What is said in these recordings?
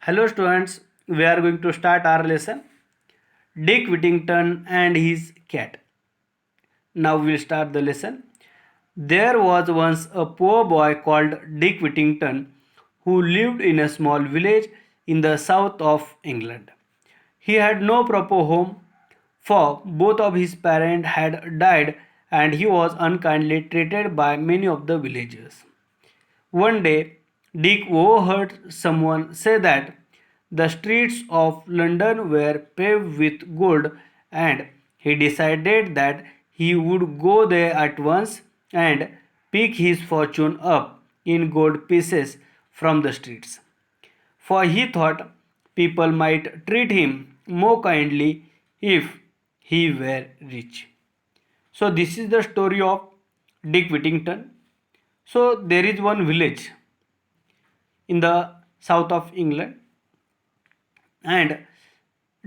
Hello students, we are going to start our lesson Dick Whittington and his cat. Now we'll start the lesson. There was once a poor boy called Dick Whittington who lived in a small village in the south of England. He had no proper home, for both of his parents had died and he was unkindly treated by many of the villagers. One day, Dick overheard someone say that the streets of London were paved with gold, and he decided that he would go there at once and pick his fortune up in gold pieces from the streets. For he thought people might treat him more kindly if he were rich. So, this is the story of Dick Whittington. So, there is one village in the south of England, and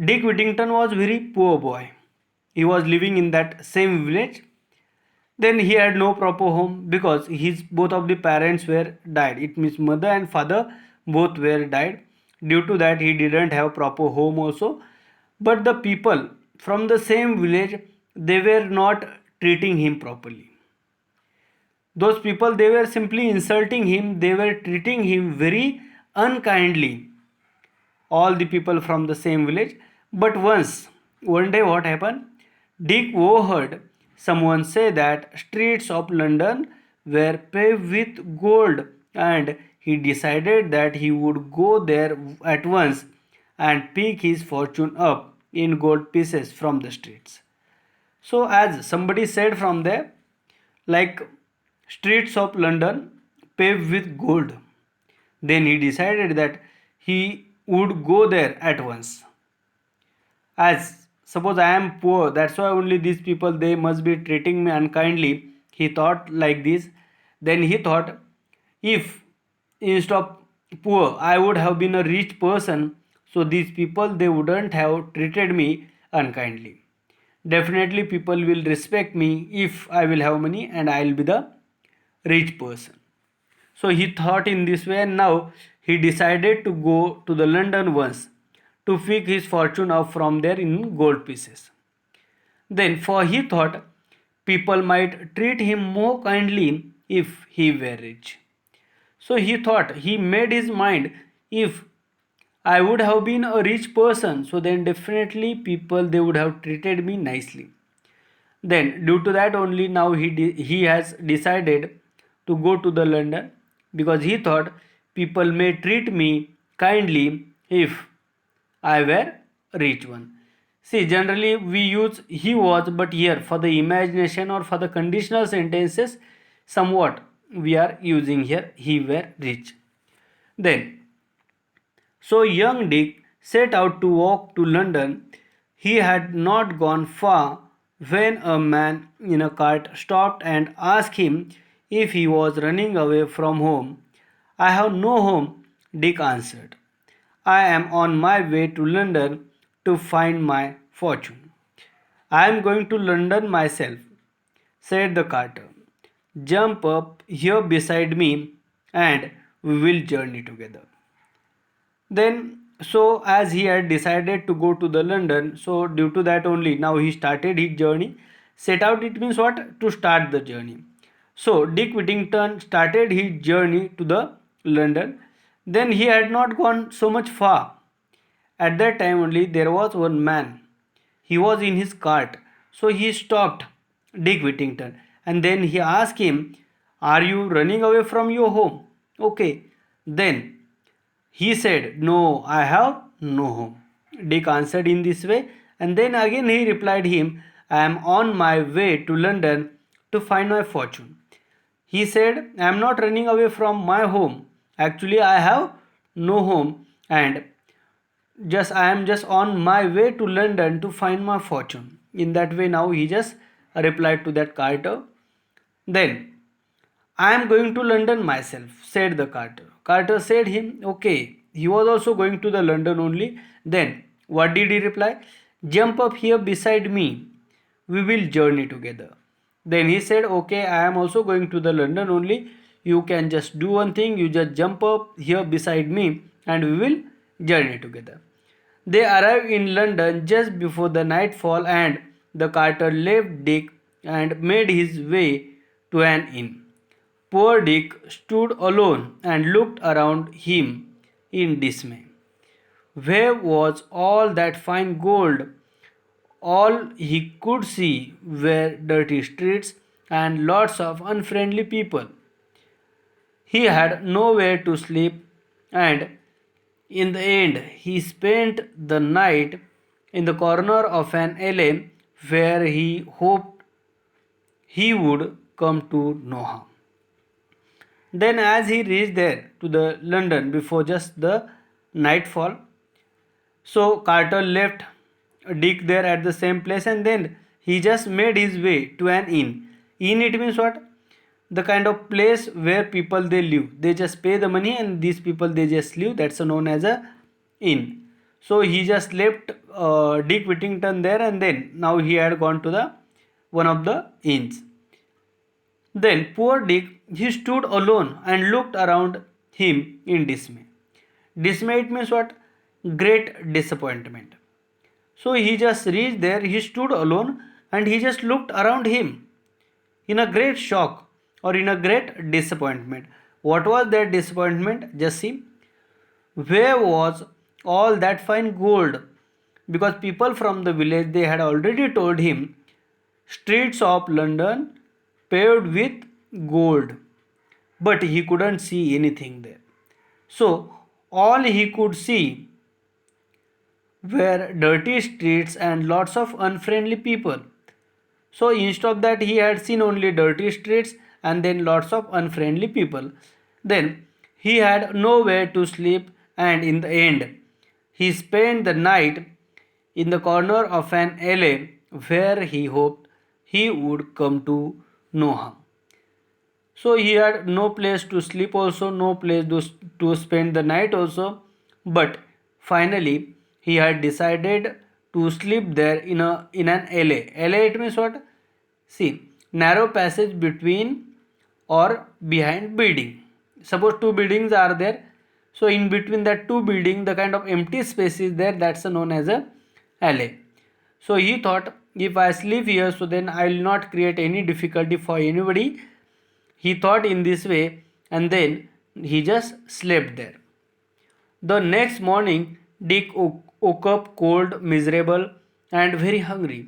Dick Whittington was very poor boy. He was living in that same village. Then he had no proper home because his both of the parents were died. It means mother and father both were died. Due to that he didn't have proper home also. But the people from the same village, they were not treating him properly. Those people, they were simply insulting him, they were treating him very unkindly, all the people from the same village. But one day, what happened? Dick overheard someone say that streets of London were paved with gold, and he decided that he would go there at once and pick his fortune up in gold pieces from the streets. So, as somebody said from there, like streets of London paved with gold, then he decided that he would go there at once. As suppose I am poor, that's why only these people they must be treating me unkindly. He thought like this. Then he thought, if instead of poor I would have been a rich person, so these people they wouldn't have treated me unkindly. Definitely people will respect me if I will have money and I will be the rich person. So he thought in this way, and now he decided to go to the London once to pick his fortune up from there in gold pieces. Then, for he thought people might treat him more kindly if he were rich. So he thought, he made his mind, if I would have been a rich person, so then definitely people they would have treated me nicely. Then, due to that only, now he has decided to go to the London because he thought people may treat me kindly if I were rich one. See, generally we use he was, but here for the imagination or for the conditional sentences, somewhat we are using here he were rich. Then, so young Dick set out to walk to London. He had not gone far when a man in a cart stopped and asked him if he was running away from home. I have no home, Dick answered. I am on my way to London to find my fortune. I am going to London myself, said the carter. Jump up here beside me and we will journey together. Then, so as he had decided to go to the London, so due to that only now he started his journey. Set out, it means what? To start the journey. So Dick Whittington started his journey to the London. Then he had not gone so much far. At that time only there was one man. He was in his cart. So he stopped Dick Whittington and then he asked him, are you running away from your home? Okay. Then he said, no, I have no home. Dick answered in this way, and then again he replied him, I am on my way to London to find my fortune. He said, I am not running away from my home. Actually, I have no home, and just I am just on my way to London to find my fortune. In that way, now he just replied to that carter. Then I am going to London myself, said the carter. Carter said him, okay, he was also going to the London only. Then, what did he reply? Jump up here beside me. We will journey together. Then he said, okay, I am also going to the London only. You can just do one thing, you just jump up here beside me and we will journey together. They arrived in London just before the nightfall, and the carter left Dick and made his way to an inn. Poor Dick stood alone and looked around him in dismay. Where was all that fine gold? All he could see were dirty streets and lots of unfriendly people. He had nowhere to sleep, and in the end, he spent the night in the corner of an alley where he hoped he would come to no harm. Then, as he reached there to the London before just the nightfall, so Carter left Dick there at the same place, and then he just made his way to an inn. Inn, it means what? The kind of place where people they live. They just pay the money and these people they just live. That's known as a inn. So he just left Dick Whittington there, and then now he had gone to the one of the inns. Then poor Dick, he stood alone and looked around him in dismay. Dismay, it means what? Great disappointment. So he just reached there, he stood alone and he just looked around him in a great shock or in a great disappointment. What was that disappointment? Just see. Where was all that fine gold? Because people from the village they had already told him streets of London paved with gold, but he couldn't see anything there. So all he could see were dirty streets and lots of unfriendly people. So instead of that, he had seen only dirty streets and then lots of unfriendly people. Then he had nowhere to sleep, and in the end, he spent the night in the corner of an alley where he hoped he would come to no harm. So he had no place to sleep, also, no place to spend the night, also. But finally, he had decided to sleep there in an alley. Alley, it means what? See, narrow passage between or behind building. Suppose two buildings are there. So in between that two building, the kind of empty space is there. That's known as a alley. So he thought, if I sleep here, so then I will not create any difficulty for anybody. He thought in this way, and then he just slept there. The next morning, Dick woke up cold, miserable, and very hungry.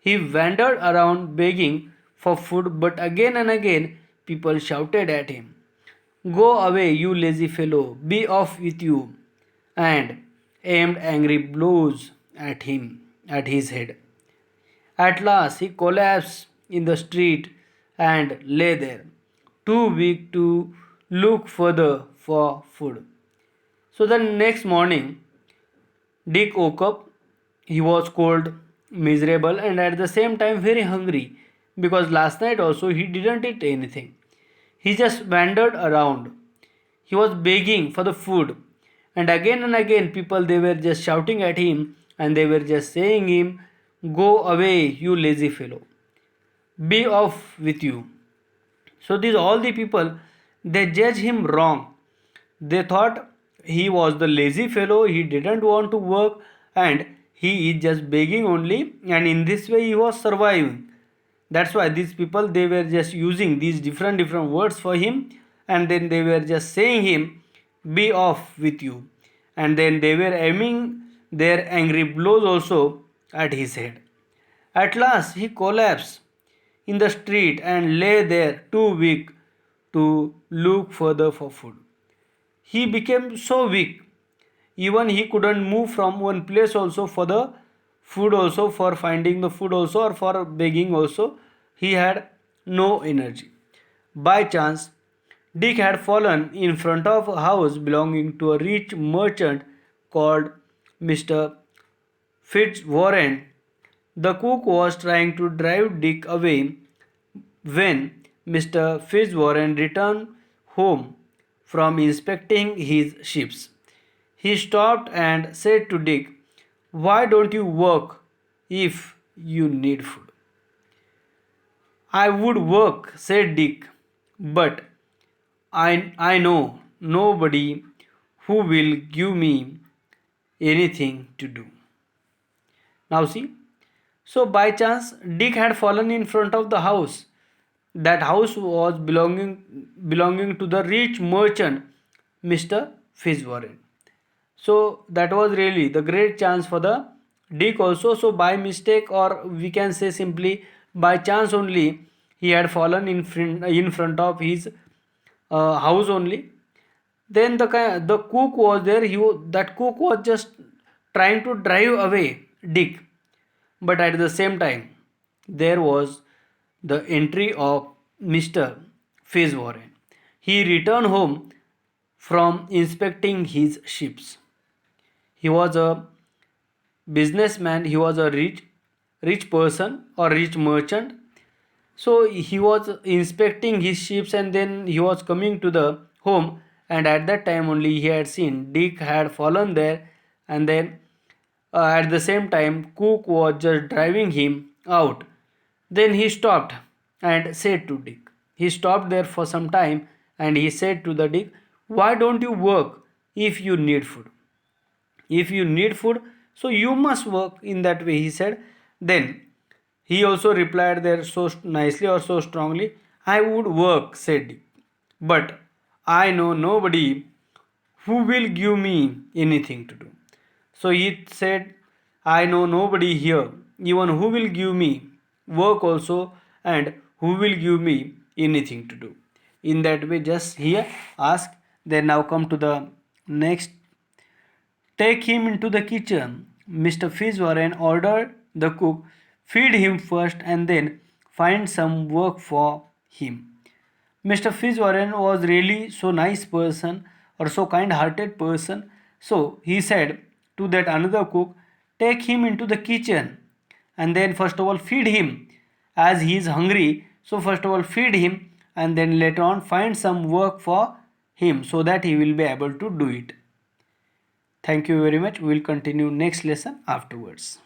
He wandered around begging for food, but again and again people shouted at him, "Go away, you lazy fellow, be off with you," and aimed angry blows at him, at his head. At last he collapsed in the street and lay there, too weak to look further for food. So the next morning, Dick woke up. He was cold, miserable, and at the same time very hungry because last night also he didn't eat anything. He just wandered around. He was begging for the food, and again people they were just shouting at him and they were just saying him, "Go away, you lazy fellow. Be off with you." So these all the people they judge him wrong. They thought he was the lazy fellow, he didn't want to work and he is just begging only, and in this way he was surviving. That's why these people they were just using these different words for him, and then they were just saying him, "Be off with you," and then they were aiming their angry blows also at his head. At last he collapsed in the street and lay there too weak to look further for food. He became so weak, even he couldn't move from one place also for the food, also for finding the food, also or for begging, also. He had no energy. By chance, Dick had fallen in front of a house belonging to a rich merchant called Mr. Fitzwarren. The cook was trying to drive Dick away when Mr. Fitzwarren returned home from inspecting his ships. He stopped and said to Dick, "Why don't you work if you need food?" "I would work," said Dick, "but I know nobody who will give me anything to do. Now see, so by chance Dick had fallen in front of the house. That house was belonging to the rich merchant Mr. Fitzwarren. So that was really the great chance for the Dick also. So by mistake, or we can say simply by chance only, he had fallen in front of his house only. Then the cook was there. That cook was just trying to drive away Dick, but at the same time there was the entry of Mr. Fitzwarren. He returned home from inspecting his ships. He was a businessman. He was a rich person or rich merchant. So he was inspecting his ships, and then he was coming to the home, and at that time only he had seen Dick had fallen there, and then at the same time cook was just driving him out. Then he stopped and said to Dick, he stopped there for some time, and he said to the Dick, why don't you work if you need food? If you need food, so you must work. In that way he said. Then he also replied there so nicely or so strongly, I would work, said Dick, but I know nobody who will give me anything to do. So he said, I know nobody here even who will give me work also, and who will give me anything to do. In that way just here ask. Then now come to the next. Take him into the kitchen. Mr. Fitzwarren ordered the cook. Feed him first and then find some work for him. Mr. Fitzwarren was really so nice person or so kind-hearted person. So he said to that another cook, take him into the kitchen and then first of all feed him as he is hungry. So first of all feed him and then later on find some work for him so that he will be able to do it. Thank you very much. We will continue next lesson afterwards.